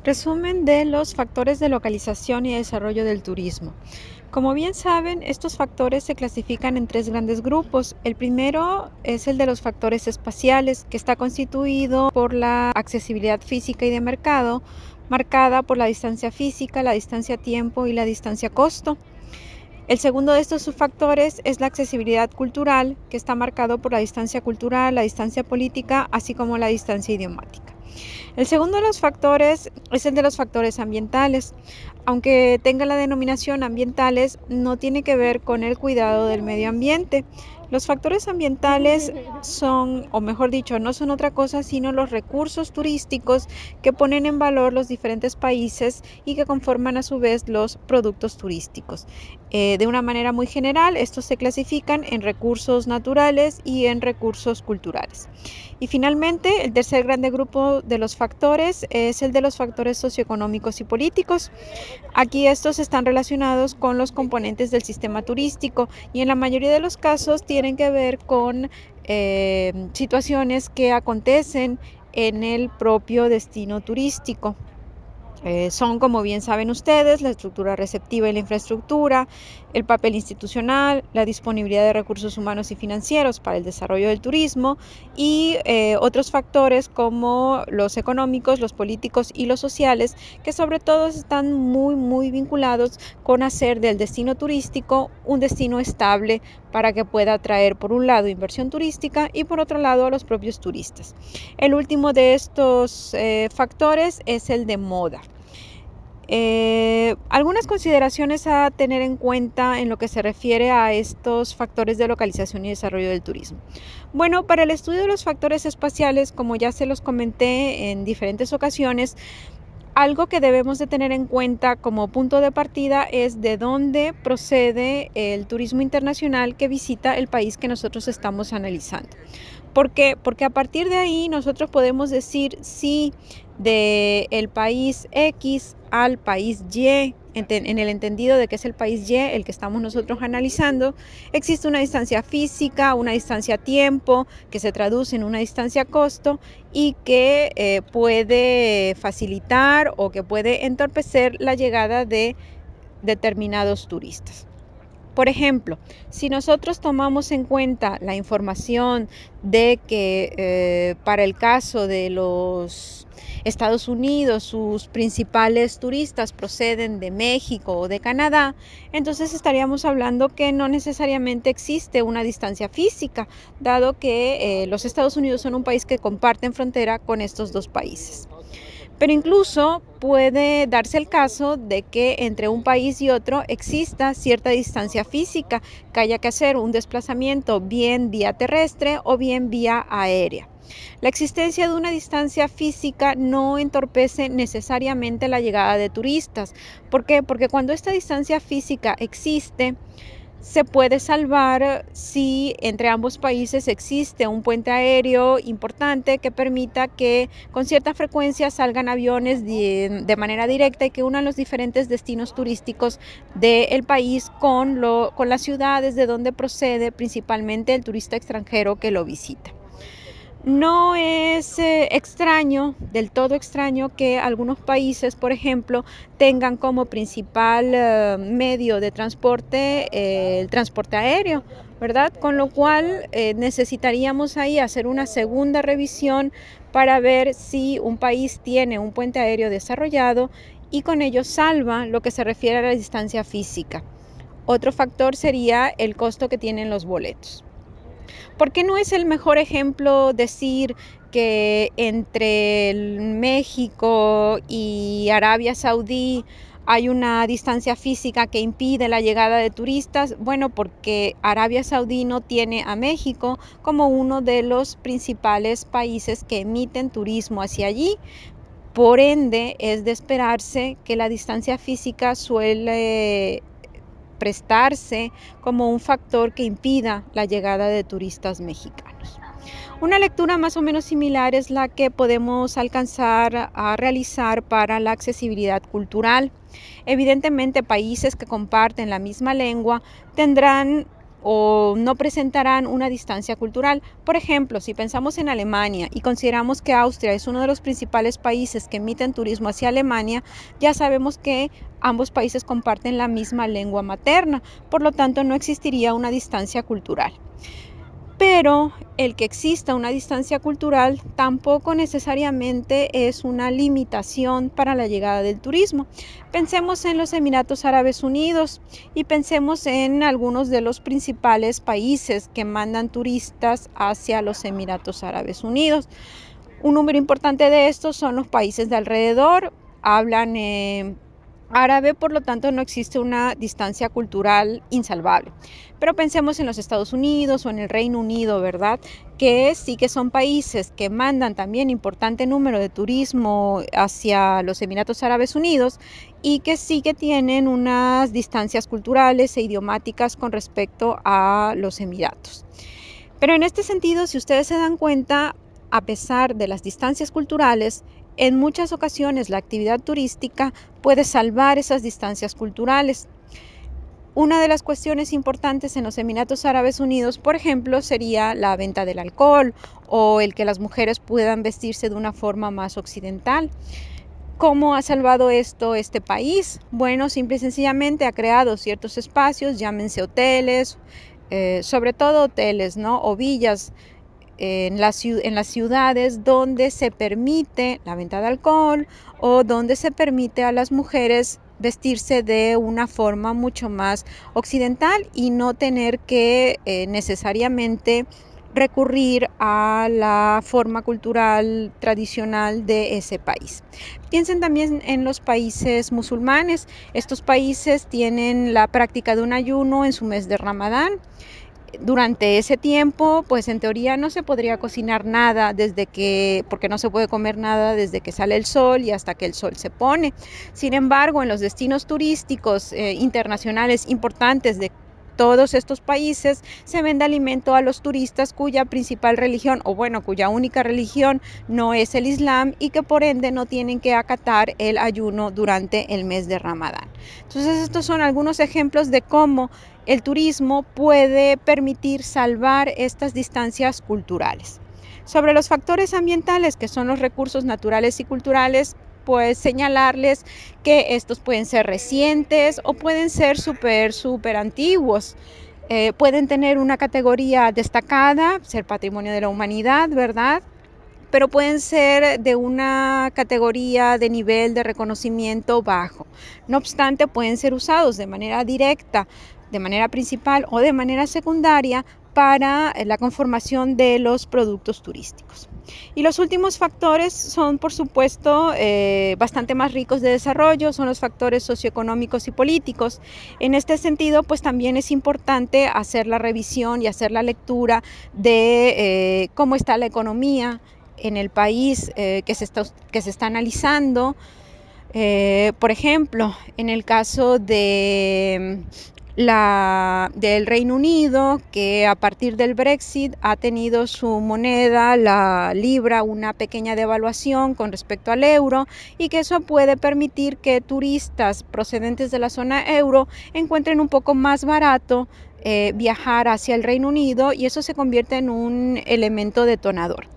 Resumen de los factores de localización y desarrollo del turismo. Como bien saben, estos factores se clasifican en tres grandes grupos. El primero es el de los factores espaciales, que está constituido por la accesibilidad física y de mercado, marcada por la distancia física, la distancia tiempo y la distancia costo. El segundo de estos subfactores es la accesibilidad cultural, que está marcado por la distancia cultural, la distancia política, así como la distancia idiomática. El segundo de los factores es el de los factores ambientales. Aunque tenga la denominación ambientales, no tiene que ver con el cuidado del medio ambiente. Los factores ambientales son, o mejor dicho, no son otra cosa sino los recursos turísticos que ponen en valor los diferentes países y que conforman a su vez los productos turísticos. De una manera muy general, estos se clasifican en recursos naturales y en recursos culturales. Y finalmente, el tercer grande grupo de los factores es el de los factores socioeconómicos y políticos. Aquí estos están relacionados con los componentes del sistema turístico y en la mayoría de los casos tienen que ver con situaciones que acontecen en el propio destino turístico. Son, como bien saben ustedes, la estructura receptiva y la infraestructura, el papel institucional, la disponibilidad de recursos humanos y financieros para el desarrollo del turismo y otros factores como los económicos, los políticos y los sociales, que sobre todo están muy vinculados con hacer del destino turístico un destino estable para que pueda atraer por un lado inversión turística y por otro lado a los propios turistas. El último de estos factores es el de moda. Algunas consideraciones a tener en cuenta en lo que se refiere a estos factores de localización y desarrollo del turismo. Bueno, para el estudio de los factores espaciales, como ya se los comenté en diferentes ocasiones, algo que debemos de tener en cuenta como punto de partida es de dónde procede el turismo internacional que visita el país que nosotros estamos analizando. ¿Por qué? Porque a partir de ahí nosotros podemos decir si del país X al país Y, en el entendido de que es el país Y el que estamos nosotros analizando, existe una distancia física, una distancia tiempo, que se traduce en una distancia costo y que puede facilitar o que puede entorpecer la llegada de determinados turistas. Por ejemplo, si nosotros tomamos en cuenta la información de que para el caso de los Estados Unidos, sus principales turistas proceden de México o de Canadá, entonces estaríamos hablando que no necesariamente existe una distancia física, dado que los Estados Unidos son un país que comparten frontera con estos dos países. Pero incluso puede darse el caso de que entre un país y otro exista cierta distancia física, que haya que hacer un desplazamiento bien vía terrestre o bien vía aérea. La existencia de una distancia física no entorpece necesariamente la llegada de turistas. ¿Por qué? Porque cuando esta distancia física existe, se puede salvar si entre ambos países existe un puente aéreo importante que permita que con cierta frecuencia salgan aviones de manera directa y que unan los diferentes destinos turísticos del país con las ciudades de donde procede principalmente el turista extranjero que lo visita. No es extraño, del todo extraño, que algunos países, por ejemplo, tengan como principal medio de transporte el transporte aéreo, ¿verdad? Con lo cual necesitaríamos ahí hacer una segunda revisión para ver si un país tiene un puente aéreo desarrollado y con ello salva lo que se refiere a la distancia física. Otro factor sería el costo que tienen los boletos. ¿Por qué no es el mejor ejemplo decir que entre México y Arabia Saudí hay una distancia física que impide la llegada de turistas? Bueno, porque Arabia Saudí no tiene a México como uno de los principales países que emiten turismo hacia allí. Por ende, es de esperarse que la distancia física suele prestarse como un factor que impida la llegada de turistas mexicanos. Una lectura más o menos similar es la que podemos alcanzar a realizar para la accesibilidad cultural. Evidentemente, países que comparten la misma lengua tendrán o no presentarán una distancia cultural. Por ejemplo, si pensamos en Alemania y consideramos que Austria es uno de los principales países que emiten turismo hacia Alemania, ya sabemos que ambos países comparten la misma lengua materna, por lo tanto no existiría una distancia cultural. Pero el que exista una distancia cultural tampoco necesariamente es una limitación para la llegada del turismo. Pensemos en los Emiratos Árabes Unidos y pensemos en algunos de los principales países que mandan turistas hacia los Emiratos Árabes Unidos. Un número importante de estos son los países de alrededor, hablan árabe, por lo tanto no existe una distancia cultural insalvable. Pero pensemos en los Estados Unidos o en el Reino Unido, ¿verdad? Que sí que son países que mandan también importante número de turismo hacia los Emiratos Árabes Unidos y que sí que tienen unas distancias culturales e idiomáticas con respecto a los Emiratos. Pero en este sentido, si ustedes se dan cuenta, a pesar de las distancias culturales, en muchas ocasiones la actividad turística puede salvar esas distancias culturales. Una de las cuestiones importantes en los Emiratos Árabes Unidos, por ejemplo, sería la venta del alcohol o el que las mujeres puedan vestirse de una forma más occidental. ¿Cómo ha salvado esto este país? Bueno, simple y sencillamente ha creado ciertos espacios, llámense hoteles, sobre todo hoteles, ¿no? O villas en las ciudades donde se permite la venta de alcohol o donde se permite a las mujeres vestirse de una forma mucho más occidental y no tener que necesariamente recurrir a la forma cultural tradicional de ese país. Piensen también en los países musulmanes. Estos países tienen la práctica de un ayuno en su mes de Ramadán. Durante ese tiempo, pues en teoría no se podría cocinar nada porque no se puede comer nada desde que sale el sol y hasta que el sol se pone. Sin embargo, en los destinos turísticos internacionales importantes de todos estos países se vende alimento a los turistas cuya principal religión, o bueno, cuya única religión no es el Islam y que por ende no tienen que acatar el ayuno durante el mes de Ramadán. Entonces, estos son algunos ejemplos de cómo el turismo puede permitir salvar estas distancias culturales. Sobre los factores ambientales, que son los recursos naturales y culturales, pues señalarles que estos pueden ser recientes o pueden ser súper antiguos. Pueden tener una categoría destacada, ser patrimonio de la humanidad, ¿verdad? Pero pueden ser de una categoría de nivel de reconocimiento bajo. No obstante, pueden ser usados de manera directa, de manera principal o de manera secundaria para la conformación de los productos turísticos. Y los últimos factores son, por supuesto, bastante más ricos de desarrollo, son los factores socioeconómicos y políticos. En este sentido, pues también es importante hacer la revisión y hacer la lectura de cómo está la economía en el país que se está analizando. Por ejemplo, en el caso del Reino Unido, que a partir del Brexit ha tenido su moneda, la libra, una pequeña devaluación con respecto al euro y que eso puede permitir que turistas procedentes de la zona euro encuentren un poco más barato viajar hacia el Reino Unido y eso se convierte en un elemento detonador.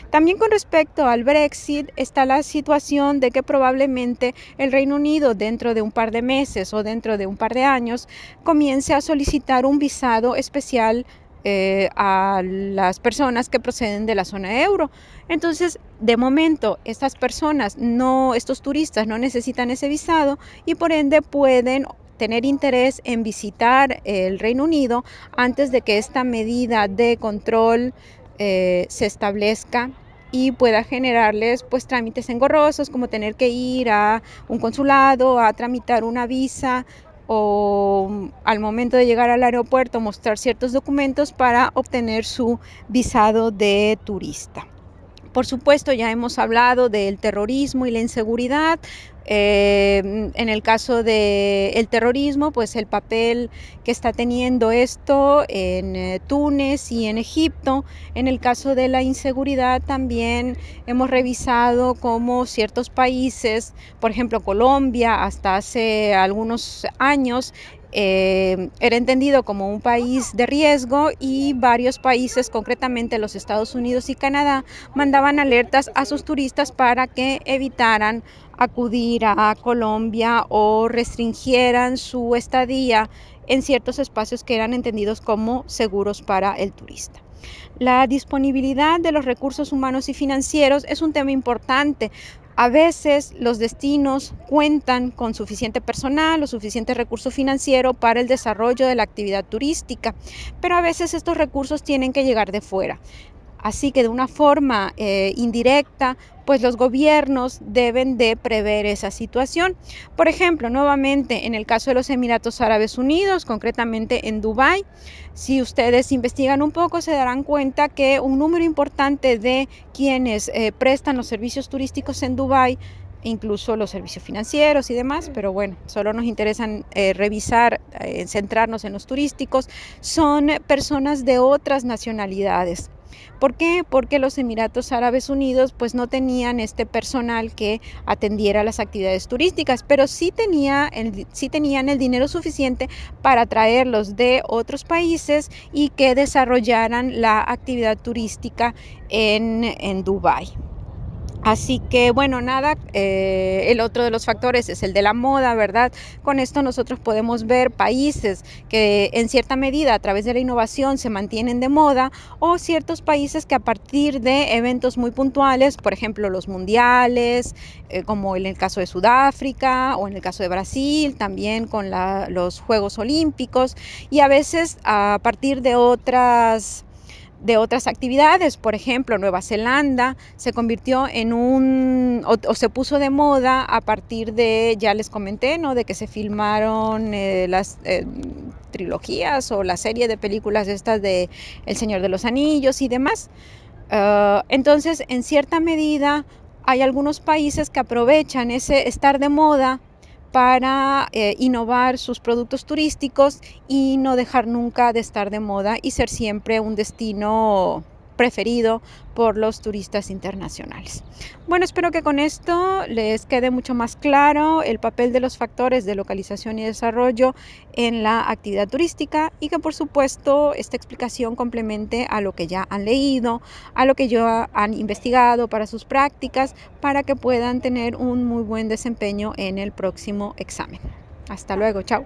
También con respecto al Brexit está la situación de que probablemente el Reino Unido dentro de un par de meses o dentro de un par de años comience a solicitar un visado especial a las personas que proceden de la zona euro. Entonces, de momento, estas personas, estos turistas no necesitan ese visado y por ende pueden tener interés en visitar el Reino Unido antes de que esta medida de control se establezca y pueda generarles pues trámites engorrosos como tener que ir a un consulado a tramitar una visa o al momento de llegar al aeropuerto mostrar ciertos documentos para obtener su visado de turista. Por supuesto, ya hemos hablado del terrorismo y la inseguridad. En el caso del terrorismo, pues el papel que está teniendo esto en Túnez y en Egipto. En el caso de la inseguridad también hemos revisado cómo ciertos países, por ejemplo Colombia, hasta hace algunos años era entendido como un país de riesgo y varios países, concretamente los Estados Unidos y Canadá, mandaban alertas a sus turistas para que evitaran acudir a Colombia o restringieran su estadía en ciertos espacios que eran entendidos como seguros para el turista. La disponibilidad de los recursos humanos y financieros es un tema importante. A veces los destinos cuentan con suficiente personal o suficiente recurso financiero para el desarrollo de la actividad turística, pero a veces estos recursos tienen que llegar de fuera. Así que de una forma indirecta, pues los gobiernos deben de prever esa situación. Por ejemplo, nuevamente en el caso de los Emiratos Árabes Unidos, concretamente en Dubái, si ustedes investigan un poco se darán cuenta que un número importante de quienes prestan los servicios turísticos en Dubái, incluso los servicios financieros y demás, pero bueno, solo nos interesan revisar, centrarnos en los turísticos, son personas de otras nacionalidades. ¿Por qué? Porque los Emiratos Árabes Unidos pues no tenían este personal que atendiera las actividades turísticas, pero sí tenían el dinero suficiente para traerlos de otros países y que desarrollaran la actividad turística en Dubái. Así que bueno, nada, el otro de los factores es el de la moda, ¿verdad? Con esto nosotros podemos ver países que en cierta medida a través de la innovación se mantienen de moda o ciertos países que a partir de eventos muy puntuales, por ejemplo los mundiales, como en el caso de Sudáfrica o en el caso de Brasil, también con los Juegos Olímpicos y a veces a partir de otras actividades. Por ejemplo, Nueva Zelanda se convirtió en o se puso de moda a partir de, ya les comenté, ¿no? De que se filmaron las trilogías o la serie de películas estas de El Señor de los Anillos y demás. Entonces, en cierta medida, hay algunos países que aprovechan ese estar de moda para innovar sus productos turísticos y no dejar nunca de estar de moda y ser siempre un destino preferido por los turistas internacionales. Bueno, espero que con esto les quede mucho más claro el papel de los factores de localización y desarrollo en la actividad turística y que por supuesto esta explicación complemente a lo que ya han leído, a lo que ya han investigado para sus prácticas, para que puedan tener un muy buen desempeño en el próximo examen. Hasta luego, chao.